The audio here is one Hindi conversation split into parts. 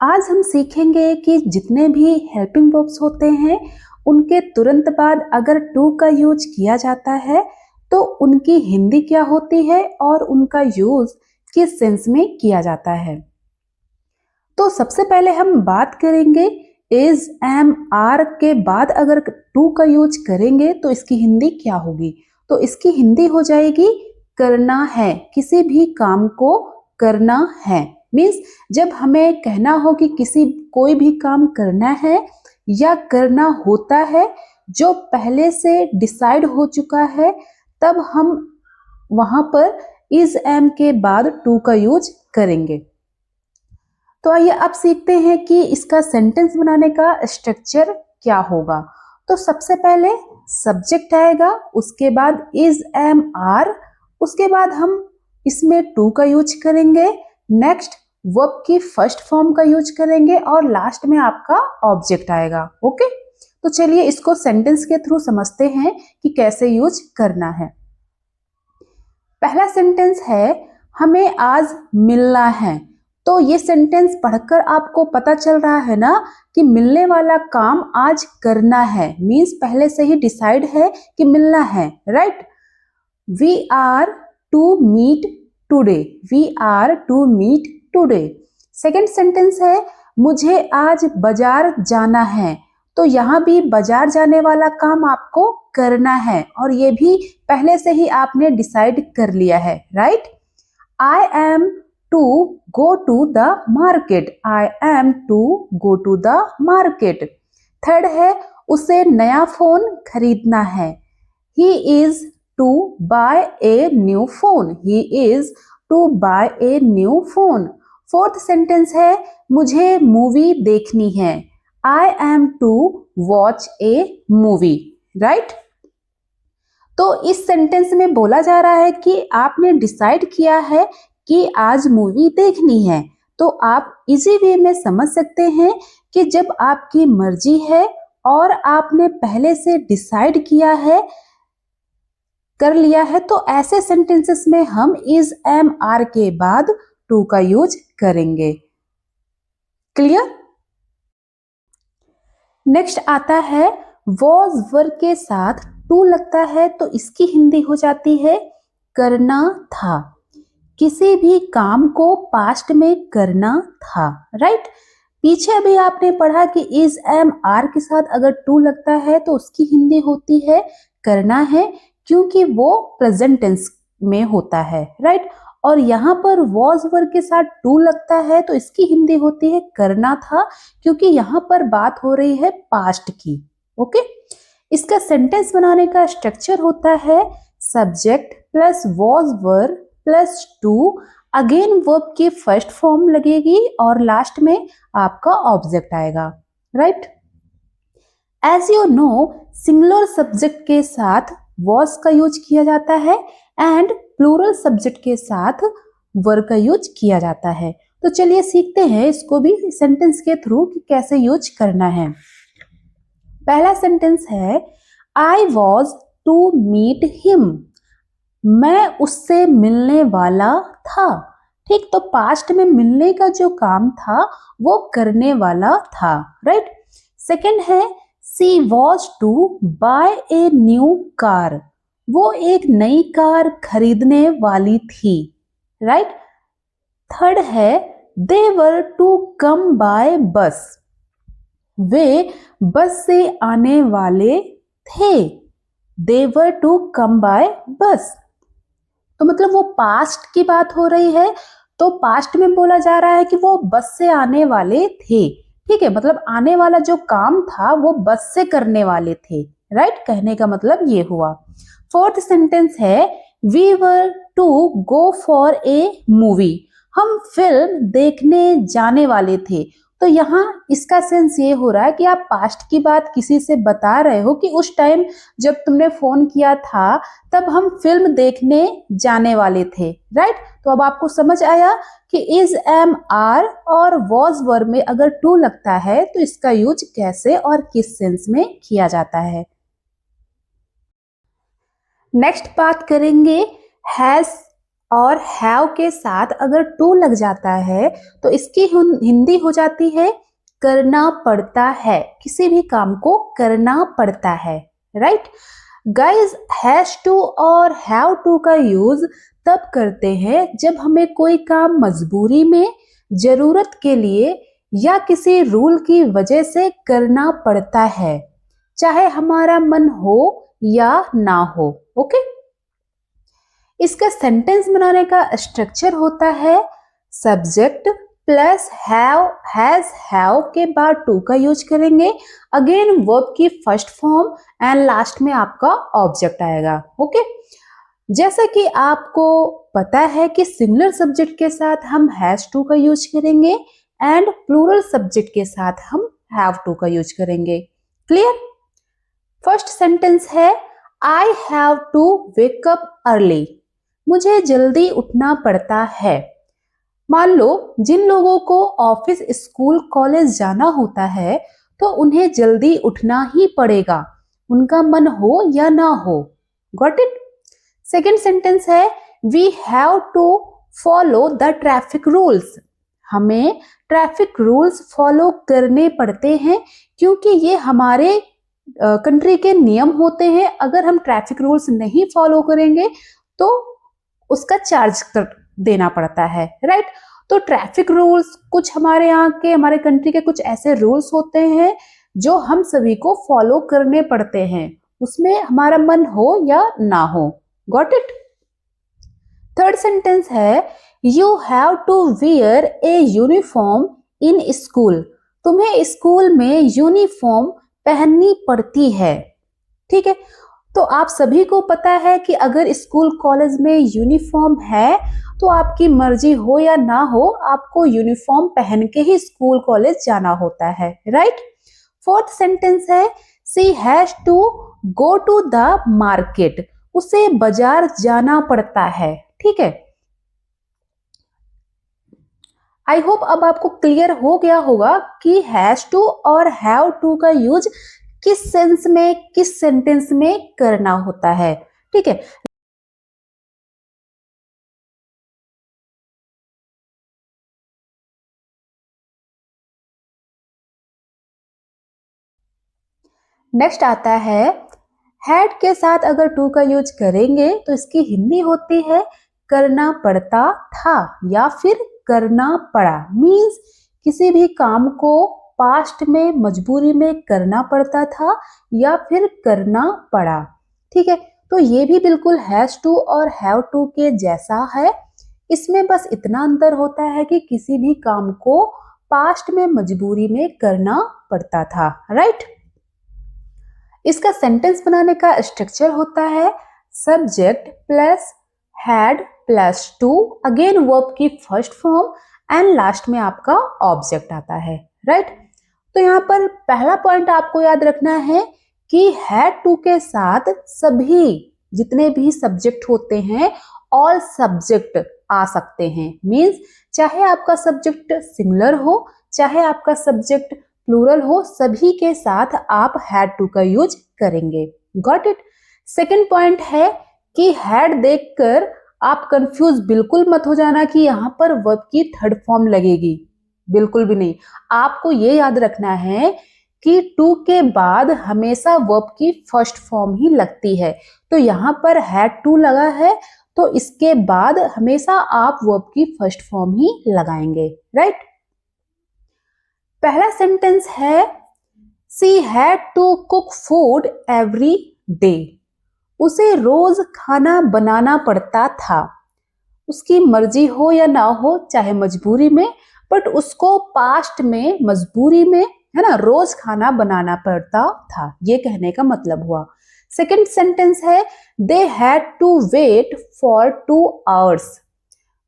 आज हम सीखेंगे कि जितने भी हेल्पिंग वर्ब्स होते हैं उनके तुरंत बाद अगर टू का यूज किया जाता है तो उनकी हिंदी क्या होती है और उनका यूज किस सेंस में किया जाता है। तो सबसे पहले हम बात करेंगे इज एम आर के बाद अगर टू का यूज करेंगे तो इसकी हिंदी क्या होगी। तो इसकी हिंदी हो जाएगी करना है, किसी भी काम को करना है। मीन्स जब हमें कहना हो कि किसी कोई भी काम करना है या करना होता है जो पहले से डिसाइड हो चुका है, तब हम वहां पर इज एम के बाद टू का यूज करेंगे। तो आइए अब सीखते हैं कि इसका सेंटेंस बनाने का स्ट्रक्चर क्या होगा। तो सबसे पहले सब्जेक्ट आएगा, उसके बाद इज एम आर, उसके बाद हम इसमें टू का यूज करेंगे, नेक्स्ट वर्ब की फर्स्ट फॉर्म का यूज करेंगे और लास्ट में आपका ऑब्जेक्ट आएगा। ओके, तो चलिए इसको सेंटेंस के थ्रू समझते हैं कि कैसे यूज करना है। पहला सेंटेंस है हमें आज मिलना है। तो ये सेंटेंस पढ़कर आपको पता चल रहा है ना कि मिलने वाला काम आज करना है, मीन्स पहले से ही डिसाइड है कि मिलना है, right. We are to meet today, we are to meet today. Second sentence है मुझे आज बाजार जाना है। तो यहाँ भी बाजार जाने वाला काम आपको करना है और ये भी पहले से ही आपने डिसाइड कर लिया है, right. I am to go to the market, I am to go to the market. Third है उसे नया फोन खरीदना है, he is to buy a new phone, he is to buy a new phone. Fourth sentence है मुझे मूवी देखनी है, I am to watch a movie, right. तो इस सेंटेंस में बोला जा रहा है कि आपने डिसाइड किया है कि आज मूवी देखनी है। तो आप इजी वे में समझ सकते हैं कि जब आपकी मर्जी है और आपने पहले से डिसाइड किया है, कर लिया है, तो ऐसे सेंटेंसेस में हम इज एम आर के बाद टू का यूज करेंगे। क्लियर। नेक्स्ट आता है वॉज वर्ब के साथ टू लगता है तो इसकी हिंदी हो जाती है करना था। किसी भी काम को पास्ट में करना था, राइट। पीछे अभी आपने पढ़ा कि इज एम आर के साथ अगर टू लगता है तो उसकी हिंदी होती है करना है, क्योंकि वो प्रेजेंट टेंस में होता है, राइट। और यहाँ पर वॉज वर्ब के साथ टू लगता है तो इसकी हिंदी होती है करना था, क्योंकि यहाँ पर बात हो रही है पास्ट की। ओके, इसका सेंटेंस बनाने का स्ट्रक्चर होता है subject plus was verb plus to, again verb की फर्स्ट फॉर्म लगेगी और लास्ट में आपका ऑब्जेक्ट आएगा, right. As you know singular subject के साथ वॉज का यूज किया जाता है एंड प्लूरल सब्जेक्ट के साथ वर्ब का यूज किया जाता है। तो चलिए सीखते हैं इसको भी सेंटेंस के थ्रू कि कैसे यूज करना है। पहला सेंटेंस है I was to meet him, मैं उससे मिलने वाला था। ठीक, तो पास्ट में मिलने का जो काम था वो करने वाला था, राइट। सेकंड है she was to buy a new car, वो एक नई कार खरीदने वाली थी, राइट। थर्ड है दे वर टू कम बाय बस, वे बस से आने वाले थे, दे वर टू कम बाय बस। तो मतलब वो पास्ट की बात हो रही है, तो पास्ट में बोला जा रहा है कि वो बस से आने वाले थे। ठीक है, मतलब आने वाला जो काम था वो बस से करने वाले थे, राइट। कहने का मतलब ये हुआ। फोर्थ सेंटेंस है we were to go for a movie, हम फिल्म देखने जाने वाले थे। तो यहाँ इसका सेंस ये हो रहा है कि आप पास्ट की बात किसी से बता रहे हो कि उस टाइम जब तुमने फोन किया था तब हम फिल्म देखने जाने वाले थे, राइट। तो अब आपको समझ आया कि इज एम आर और वॉज वर्ब में अगर टू लगता है तो इसका यूज कैसे और किस सेंस में किया जाता है। नेक्स्ट बात करेंगे हैज और हैव के साथ अगर टू लग जाता है तो इसकी हिंदी हो जाती है करना पड़ता है, किसी भी काम को करना पड़ता है, राइट। गाइस, हैज टू और हैव टू का यूज तब करते हैं जब हमें कोई काम मजबूरी में, जरूरत के लिए या किसी रूल की वजह से करना पड़ता है, चाहे हमारा मन हो या ना हो। ओके, इसका सेंटेंस बनाने का स्ट्रक्चर होता है subject plus have, has have के बाद टू का यूज करेंगे, अगेन वर्ब की फर्स्ट फॉर्म एंड लास्ट में आपका ऑब्जेक्ट आएगा। ओके, जैसा कि आपको पता है कि सिमिलर सब्जेक्ट के साथ हम हैज टू का यूज करेंगे एंड प्लूरल सब्जेक्ट के साथ हम हैव टू का यूज करेंगे। क्लियर? फर्स्ट सेंटेंस है I have to wake up early, मुझे जल्दी उठना पड़ता है। मान लो जिन लोगों को ऑफिस, स्कूल, कॉलेज जाना होता है तो उन्हें जल्दी उठना ही पड़ेगा, उनका मन हो या ना हो। Got it? सेकेंड सेंटेंस है we have to follow the traffic rules, हमें ट्रैफिक रूल्स फॉलो करने पड़ते हैं क्योंकि ये हमारे कंट्री के नियम होते हैं। अगर हम ट्रैफिक रूल्स नहीं फॉलो करेंगे तो उसका चार्ज देना पड़ता है, राइट। तो ट्रैफिक रूल्स कुछ हमारे यहाँ के, हमारे कंट्री के कुछ ऐसे रूल्स होते हैं जो हम सभी को फॉलो करने पड़ते हैं, उसमें हमारा मन हो या ना हो। Got it? थर्ड सेंटेंस है you have to wear a uniform in school, तुम्हें स्कूल में यूनिफॉर्म पहननी पड़ती है। ठीक है, तो आप सभी को पता है कि अगर स्कूल कॉलेज में यूनिफॉर्म है तो आपकी मर्जी हो या ना हो, आपको यूनिफॉर्म पहन के ही स्कूल कॉलेज जाना होता है, राइट। फोर्थ सेंटेंस है she has to go to the market, उसे बाजार जाना पड़ता है। ठीक है, आई होप अब आपको क्लियर हो गया होगा कि हैज टू और हैव टू का यूज किस सेंस में, किस सेंटेंस में करना होता है। ठीक है, नेक्स्ट आता है हैड के साथ अगर टू का यूज करेंगे तो इसकी हिंदी होती है करना पड़ता था या फिर करना पड़ा। मीन्स किसी भी काम को पास्ट में मजबूरी में करना पड़ता था या फिर करना पड़ा। ठीक है, तो ये भी बिल्कुल हैज टू और हैव टू के जैसा है, इसमें बस इतना अंतर होता है कि किसी भी काम को पास्ट में मजबूरी में करना पड़ता था, राइट। इसका सेंटेंस बनाने का स्ट्रक्चर होता है subject plus had plus to, again verb की फर्स्ट फॉर्म एंड लास्ट में आपका ऑब्जेक्ट आता है, राइट। तो यहाँ पर पहला पॉइंट आपको याद रखना है कि हैड टू के साथ सभी जितने भी सब्जेक्ट होते हैं ऑल सब्जेक्ट आ सकते हैं। मीन्स चाहे आपका सब्जेक्ट सिमिलर हो, चाहे आपका सब्जेक्ट प्लूरल हो, सभी के साथ आप हैड टू का यूज करेंगे। Got it? सेकेंड पॉइंट है कि हैड देखकर आप कंफ्यूज बिल्कुल मत हो जाना कि यहाँ पर वर्ब की थर्ड फॉर्म लगेगी, बिल्कुल भी नहीं। आपको ये याद रखना है कि टू के बाद हमेशा वर्ब की फर्स्ट फॉर्म ही लगती है, तो यहाँ पर हैड टू लगा है तो इसके बाद हमेशा आप वर्ब की फर्स्ट फॉर्म ही लगाएंगे, राइट। पहला सेंटेंस है she had to cook food every day, उसे रोज खाना बनाना पड़ता था। उसकी मर्जी हो या ना हो, चाहे मजबूरी में, बट उसको पास्ट में मजबूरी में, है ना, रोज खाना बनाना पड़ता था, ये कहने का मतलब हुआ। सेकेंड सेंटेंस है they had to wait for 2 hours,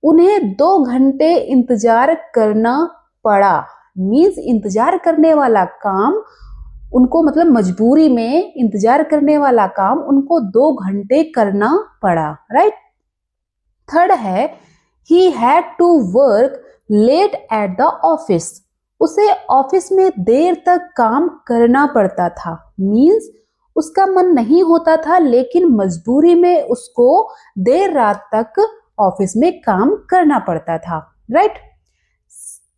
उन्हें 2 घंटे इंतजार करना पड़ा। मीन्स इंतजार करने वाला काम उनको, मतलब मजबूरी में इंतजार करने वाला काम उनको 2 घंटे करना पड़ा, राइट। थर्ड है he had to work late at the office, उसे ऑफिस में देर तक काम करना पड़ता था। मीन्स उसका मन नहीं होता था लेकिन मजबूरी में उसको देर रात तक ऑफिस में काम करना पड़ता था, राइट।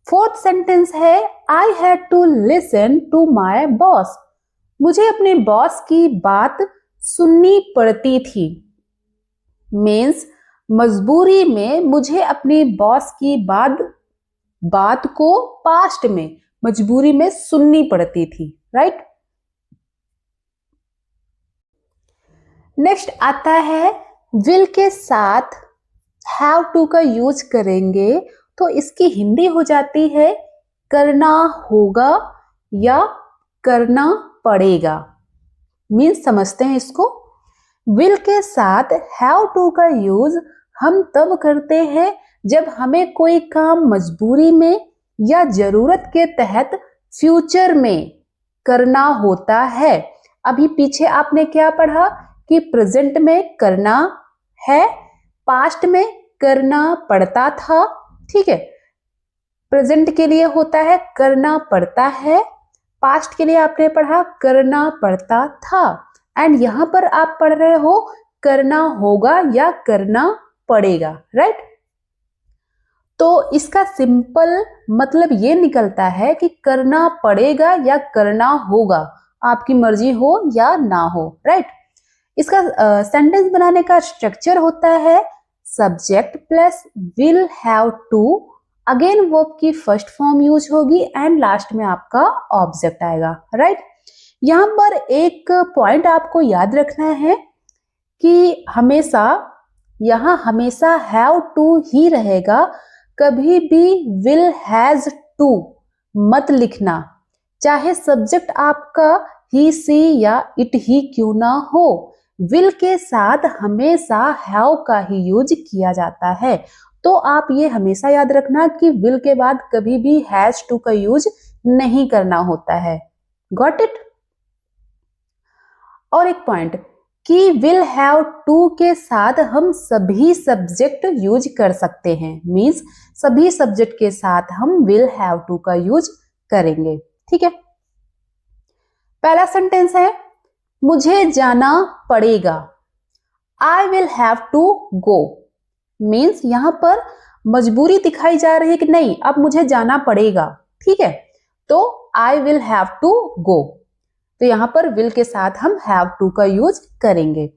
फोर्थ सेंटेंस है I had to listen to my boss. मुझे अपने बॉस की बात सुननी पड़ती थी। मीन्स मजबूरी में मुझे अपने बॉस की बात को पास्ट में मजबूरी में सुननी पड़ती थी, राइट। नेक्स्ट आता है विल के साथ हैव टू का यूज करेंगे तो इसकी हिंदी हो जाती है करना होगा या करना पड़ेगा। मीन्स समझते हैं इसको। विल के साथ हैव टू का यूज हम तब करते हैं जब हमें कोई काम मजबूरी में या जरूरत के तहत फ्यूचर में करना होता है। अभी पीछे आपने क्या पढ़ा कि प्रेजेंट में करना है, पास्ट में करना पड़ता था, ठीक है। प्रेजेंट के लिए होता है करना पड़ता है, पास्ट के लिए आपने पढ़ा करना पड़ता था, एंड यहां पर आप पढ़ रहे हो करना होगा या करना पड़ेगा, राइट। तो इसका सिंपल मतलब ये निकलता है कि करना पड़ेगा या करना होगा, आपकी मर्जी हो या ना हो, राइट। इसका सेंटेंस बनाने का स्ट्रक्चर होता है subject plus will have to, again verb की फर्स्ट फॉर्म यूज होगी एंड लास्ट में आपका ऑब्जेक्ट आएगा, राइट। यहां पर एक पॉइंट आपको याद रखना है कि यहां हमेशा हैव टू ही रहेगा, कभी भी विल हैज टू मत लिखना, चाहे सब्जेक्ट आपका ही सी या इट ही क्यों ना हो। विल के साथ हमेशा हैव का ही यूज किया जाता है, तो आप ये हमेशा याद रखना कि विल के बाद कभी भी हैज टू का यूज नहीं करना होता है। Got it. और एक पॉइंट कि विल हैव टू के साथ हम सभी सब्जेक्ट यूज कर सकते हैं, मींस सभी सब्जेक्ट के साथ हम विल हैव टू का यूज करेंगे, ठीक है। पहला सेंटेंस है मुझे जाना पड़ेगा, I will have to go. Means यहां पर मजबूरी दिखाई जा रही है कि नहीं अब मुझे जाना पड़ेगा, ठीक है, तो I will have to go, तो यहां पर विल के साथ हम हैव टू का यूज करेंगे।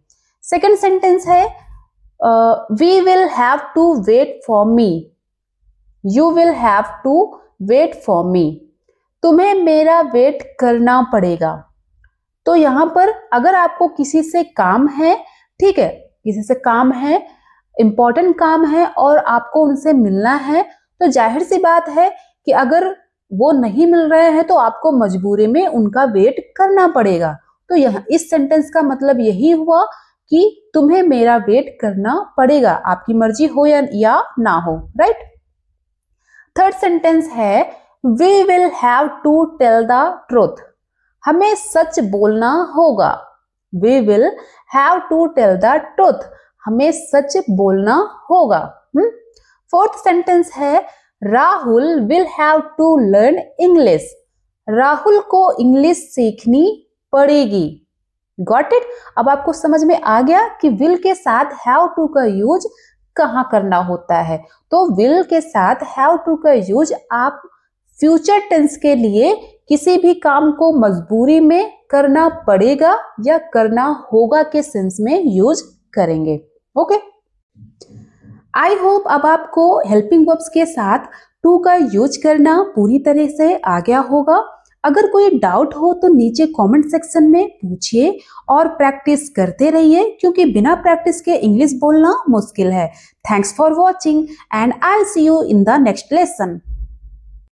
सेकंड सेंटेंस है we will have to wait for me, you will have to wait for me, तुम्हें मेरा वेट करना पड़ेगा। तो यहां पर अगर आपको किसी से काम है, ठीक है, किसी से काम है, इंपॉर्टेंट काम है और आपको उनसे मिलना है, तो जाहिर सी बात है कि अगर वो नहीं मिल रहे हैं तो आपको मजबूरी में उनका वेट करना पड़ेगा। तो यहाँ इस सेंटेंस का मतलब यही हुआ कि तुम्हें मेरा वेट करना पड़ेगा, आपकी मर्जी हो या ना हो, राइट। थर्ड सेंटेंस है we will have to tell the truth, हमें सच बोलना होगा। We will have to tell the truth, हमें सच बोलना होगा। फोर्थ सेंटेंस है Rahul will have to learn English, Rahul को इंग्लिश सीखनी पड़ेगी। Got it. अब आपको समझ में आ गया कि विल के साथ हैव टू का यूज कहां करना होता है। तो विल के साथ हैव टू का यूज आप फ्यूचर टेंस के लिए किसी भी काम को मजबूरी में करना पड़ेगा या करना होगा के सेंस में यूज करेंगे। ओके, आई होप अब आपको हेल्पिंग वर्ब्स के साथ टू का यूज करना पूरी तरह से आ गया होगा। अगर कोई डाउट हो तो नीचे कमेंट सेक्शन में पूछिए और प्रैक्टिस करते रहिए, क्योंकि बिना प्रैक्टिस के इंग्लिश बोलना मुश्किल है। Thanks for watching and I will see you in the next lesson.